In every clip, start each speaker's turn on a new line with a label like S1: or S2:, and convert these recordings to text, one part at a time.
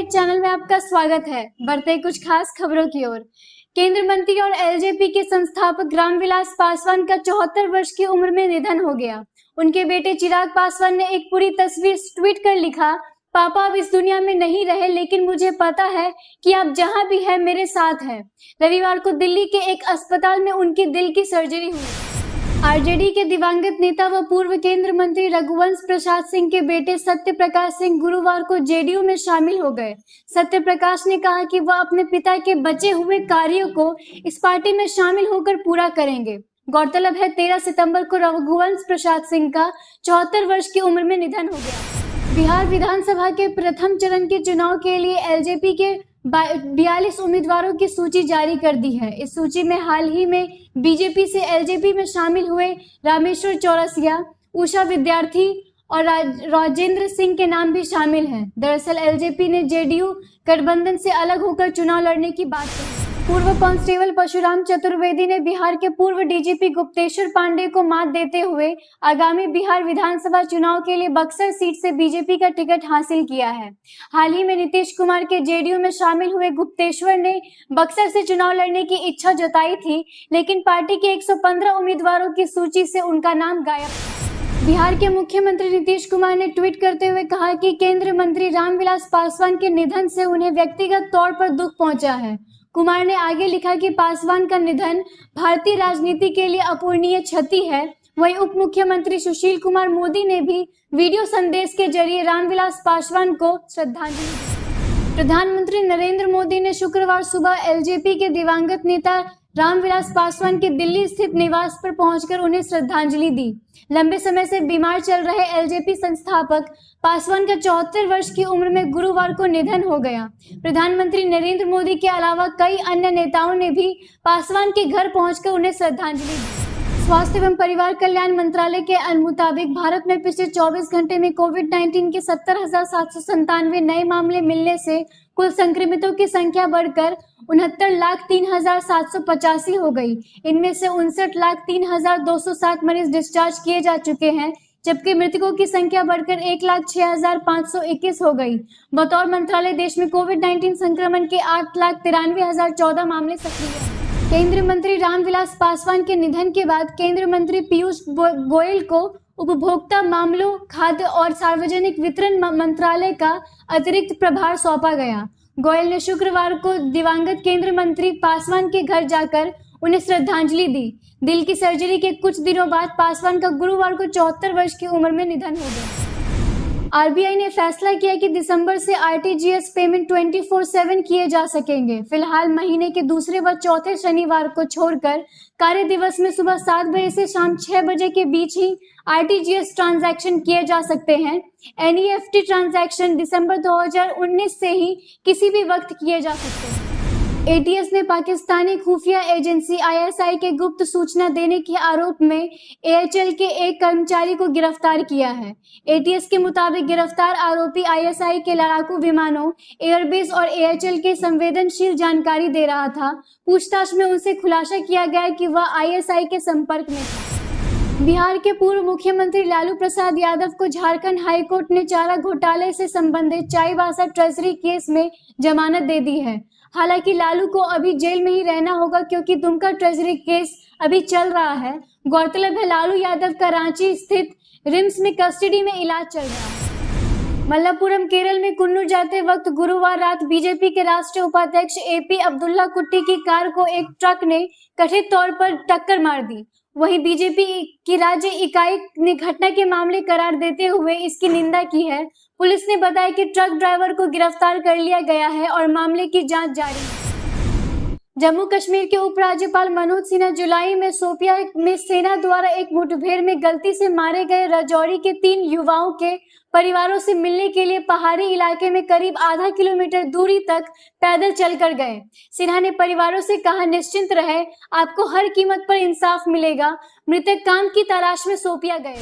S1: Update channel में आपका स्वागत है। बढ़ते कुछ खास खबरों की ओर। केंद्र मंत्री और एलजेपी के संस्थापक रामविलास पासवान का 74 वर्ष की उम्र में निधन हो गया। उनके बेटे चिराग पासवान ने एक पूरी तस्वीर ट्वीट कर लिखा, पापा अब इस दुनिया में नहीं रहे, लेकिन मुझे पता है कि आप जहां भी हैं मेरे साथ हैं। रविवार को दिल्ली के एक अस्पताल में उनकी दिल की सर्जरी हुई। आरजेडी के दिवंगत नेता व पूर्व केंद्र मंत्री रघुवंश प्रसाद सिंह के बेटे सत्य प्रकाश सिंह गुरुवार को जेडीयू में शामिल हो गए। सत्य प्रकाश ने कहा कि वह अपने पिता के बचे हुए कार्यों को इस पार्टी में शामिल होकर पूरा करेंगे। गौरतलब है 13 सितंबर को रघुवंश प्रसाद सिंह का 74 वर्ष की उम्र में निधन हो गया। बिहार विधानसभा के प्रथम चरण के चुनाव के लिए एलजेपी के 42 उम्मीदवारों की सूची जारी कर दी है। इस सूची में हाल ही में बीजेपी से एलजेपी में शामिल हुए रामेश्वर चौरसिया, उषा विद्यार्थी और राजेंद्र सिंह के नाम भी शामिल हैं। दरअसल एलजेपी ने जेडीयू गठबंधन से अलग होकर चुनाव लड़ने की बात कही। पूर्व कांस्टेबल परशुराम चतुर्वेदी ने बिहार के पूर्व डीजीपी गुप्तेश्वर पांडे को मात देते हुए आगामी बिहार विधानसभा चुनाव के लिए बक्सर सीट से बीजेपी का टिकट हासिल किया है। हाल ही में नीतीश कुमार के जेडीयू में शामिल हुए गुप्तेश्वर ने बक्सर से चुनाव लड़ने की इच्छा जताई थी, लेकिन पार्टी के 115 उम्मीदवारों की सूची से उनका नाम गायब। बिहार के मुख्यमंत्री नीतीश कुमार ने ट्वीट करते हुए कहा कि केंद्रीय मंत्री रामविलास पासवान के निधन से उन्हें व्यक्तिगत तौर पर दुख पहुंचा है। कुमार ने आगे लिखा कि पासवान का निधन भारतीय राजनीति के लिए अपूरणीय क्षति है। वहीं उप मुख्यमंत्री सुशील कुमार मोदी ने भी वीडियो संदेश के जरिए रामविलास पासवान को श्रद्धांजलि दी। प्रधानमंत्री नरेंद्र मोदी ने शुक्रवार सुबह एलजेपी के दिवंगत नेता रामविलास पासवान के दिल्ली स्थित निवास पर पहुंचकर उन्हें श्रद्धांजलि दी। लंबे समय से बीमार चल रहे एलजेपी संस्थापक पासवान का 74 वर्ष की उम्र में गुरुवार को निधन हो गया। प्रधानमंत्री नरेंद्र मोदी के अलावा कई अन्य नेताओं ने भी पासवान के घर पहुंचकर उन्हें श्रद्धांजलि दी। स्वास्थ्य एवं परिवार कल्याण मंत्रालय के मुताबिक भारत में पिछले 24 घंटे में कोविड-19 के 70,797 नए मामले मिलने से कुल संक्रमितों की संख्या बढ़कर 69,03,785 हो गई। इनमें से 59,03,207 मरीज डिस्चार्ज किए जा चुके हैं, जबकि मृतकों की संख्या बढ़कर 1,06,521 हो गई। बतौर मंत्रालय देश में कोविड-19 संक्रमण के 8,93,014 मामले सक्रिय हैं। केंद्रीय मंत्री रामविलास पासवान के निधन के बाद केंद्रीय मंत्री पीयूष गोयल को उपभोक्ता मामलों, खाद्य और सार्वजनिक वितरण मंत्रालय का अतिरिक्त प्रभार सौंपा गया। गोयल ने शुक्रवार को दिवंगत केंद्रीय मंत्री पासवान के घर जाकर उन्हें श्रद्धांजलि दी। दिल की सर्जरी के कुछ दिनों बाद पासवान का गुरुवार को 74 वर्ष की उम्र में निधन हो गया। आरबीआई ने फैसला किया कि दिसंबर से आरटीजीएस पेमेंट 24/7 किए जा सकेंगे। फिलहाल महीने के दूसरे व चौथे शनिवार को छोड़कर कार्य दिवस में सुबह 7 बजे से शाम 6 बजे के बीच ही आरटीजीएस ट्रांजैक्शन किए जा सकते हैं। एनईएफटी ट्रांजैक्शन दिसंबर 2019 से ही किसी भी वक्त किए जा सकते हैं। एटीएस ने पाकिस्तानी खुफिया एजेंसी आईएसआई के गुप्त सूचना देने के आरोप में एएचएल के एक कर्मचारी को गिरफ्तार किया है। एटीएस के मुताबिक गिरफ्तार आरोपी आईएसआई के लड़ाकू विमानों, एयरबेस और एएचएल के संवेदनशील जानकारी दे रहा था। पूछताछ में उनसे खुलासा किया गया कि वह आईएसआई के संपर्क में था। बिहार के पूर्व मुख्यमंत्री लालू प्रसाद यादव को झारखंड हाईकोर्ट ने चारा घोटाले से संबंधित चाईबासा ट्रेजरी केस में जमानत दे दी है। हालांकि लालू को अभी जेल में ही रहना होगा क्योंकि दुमका ट्रेजरी केस अभी चल रहा है। गौरतलब है लालू यादव का रांची स्थित रिम्स में कस्टडी में इलाज चल रहा है। मल्लापुरम केरल में कुन्नूर जाते वक्त गुरुवार रात बीजेपी के राष्ट्रीय उपाध्यक्ष एपी अब्दुल्ला कुट्टी की कार को एक ट्रक ने कथित तौर पर टक्कर मार दी। वहीं बीजेपी की राज्य इकाई ने घटना के मामले करार देते हुए इसकी निंदा की है। पुलिस ने बताया कि ट्रक ड्राइवर को गिरफ्तार कर लिया गया है और मामले की जांच जारी है। जम्मू कश्मीर के उपराज्यपाल मनोज सिन्हा जुलाई में शोपियां में सेना द्वारा एक मुठभेड़ में गलती से मारे गए राजौरी के 3 युवाओं के परिवारों से मिलने के लिए पहाड़ी इलाके में करीब आधा किलोमीटर दूरी तक पैदल चलकर गए। सिन्हा ने परिवारों से कहा, निश्चिंत रहे, आपको हर कीमत पर इंसाफ मिलेगा। मृतक काम की तलाश में शोपियां गए।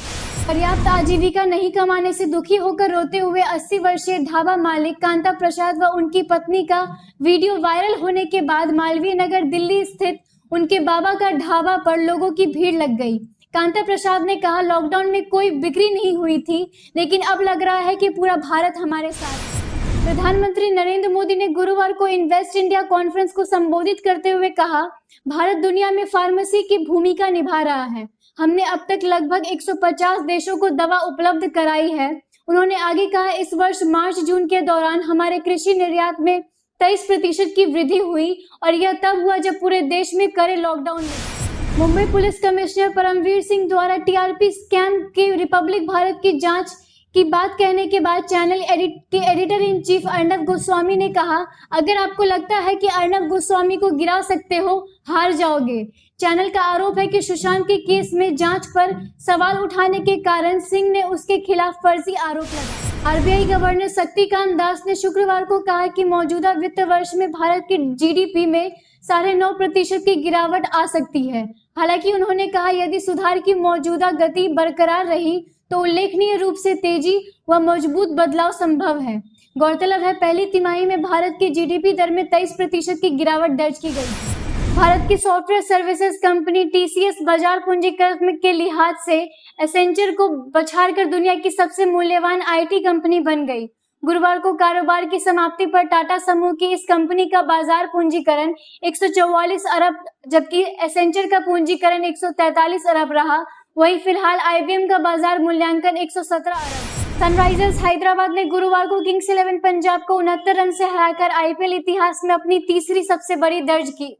S1: पर्याप्त आजीविका नहीं कमाने से दुखी होकर रोते हुए 80 वर्षीय ढाबा मालिक कांता प्रसाद व उनकी पत्नी का वीडियो वायरल होने के बाद मालवीय नगर दिल्ली स्थित उनके बाबा का ढाबा पर लोगों की भीड़ लग गई। कांता प्रसाद ने कहा, लॉकडाउन में कोई बिक्री नहीं हुई थी, लेकिन अब लग रहा है कि पूरा भारत हमारे साथ है। प्रधानमंत्री नरेंद्र मोदी ने गुरुवार को इन्वेस्ट इंडिया कॉन्फ्रेंस को संबोधित करते हुए कहा, भारत दुनिया में फार्मेसी की भूमिका निभा रहा है। हमने अब तक लगभग 150 देशों को दवा उपलब्ध कराई है। उन्होंने आगे कहा, इस वर्ष मार्च-जून के दौरान हमारे कृषि निर्यात में 23% की वृद्धि हुई और यह तब हुआ जब पूरे देश में कड़े लॉकडाउन में मुंबई पुलिस कमिश्नर परमवीर सिंह द्वारा टीआरपी स्कैम के रिपब्लिक भारत की जांच की बात कहने के बाद channel editor in chief Arnab Goswami ने कहा, अगर आपको लगता है कि अर्नब गोस्वामी को गिरा सकते हो, हार जाओगे। चैनल का आरोप है कि सुशांत के केस में जांच पर सवाल उठाने के कारण सिंह ने उसके खिलाफ फर्जी आरोप लगाए। आरबीआई गवर्नर शक्तिकांत दास ने शुक्रवार को कहा कि मौजूदा वित्त वर्ष में भारत की जीडीपी में 9.5% की गिरावट आ सकती है। हालांकि उन्होंने कहा, यदि सुधार की मौजूदा गति बरकरार रही तो उल्लेखनीय रूप से तेजी व मजबूत बदलाव संभव है। गौरतलब है, पहली तिमाही में भारत की जीडीपी दर में 23% की गिरावट दर्ज की गई। भारत की सॉफ्टवेयर सर्विसेज कंपनी टीसीएस बाजार पूंजीकरण के लिहाज से एसेंचर को पछाड़कर दुनिया की सबसे मूल्यवान आईटी कंपनी बन गई। गुरुवार को कारोबार की समाप्ति पर टाटा समूह की इस कंपनी का बाजार पूंजीकरण 144 अरब जबकि एसेंचर का पूंजीकरण 143 अरब रहा। वहीं फिलहाल आईबीएम का बाजार मूल्यांकन 117 अरब। सनराइजर्स हैदराबाद ने गुरुवार को किंग्स 11 पंजाब को 69 रन से हराकर आईपीएल इतिहास में अपनी तीसरी सबसे बड़ी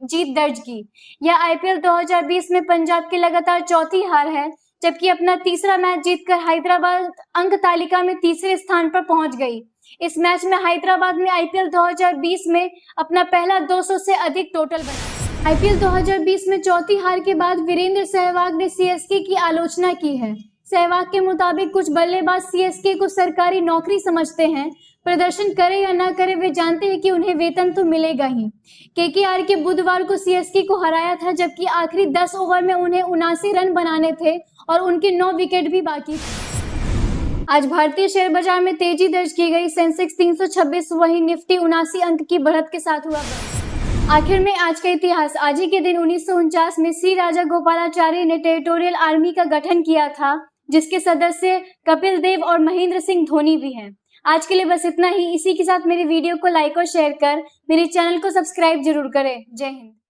S1: जीत दर्ज की। यह आईपीएल 2020 में पंजाब की लगातार चौथी हार है, जबकि अपना तीसरा मैच जीतकर हैदराबाद अंक तालिका में तीसरे स्थान पर पहुंच गई। इस मैच में हैदराबाद में आईपीएल 2020 में अपना पहला 200 से अधिक टोटल बना। आईपीएल 2020 में चौथी हार के बाद वीरेंद्र सहवाग ने सीएसके की आलोचना की है। सहवाग के मुताबिक कुछ बल्लेबाज सीएसके को सरकारी नौकरी समझते हैं। प्रदर्शन करे या ना करे, वे जानते हैं कि उन्हें वेतन तो मिलेगा ही। केकेआर के बुधवार को सीएसके को हराया था, जबकि आखिरी 10 ओवर में उन्हें 79 रन बनाने थे और उनके 9 विकेट भी बाकी थे। आज भारतीय शेयर बाजार में तेजी दर्ज की गई। सेंसेक्स 326, वहीं निफ्टी 79 अंक की बढ़त के साथ हुआ बंद। आखिर में आज का इतिहास। आज ही के दिन 1949 में श्री राजा गोपालाचार्य ने टेरिटोरियल आर्मी का गठन किया था, जिसके सदस्य कपिल देव और महेंद्र सिंह धोनी भी हैं। आज के लिए बस इतना ही। इसी के साथ मेरी वीडियो को लाइक और शेयर कर मेरे चैनल को सब्सक्राइब जरूर करें। जय हिंद।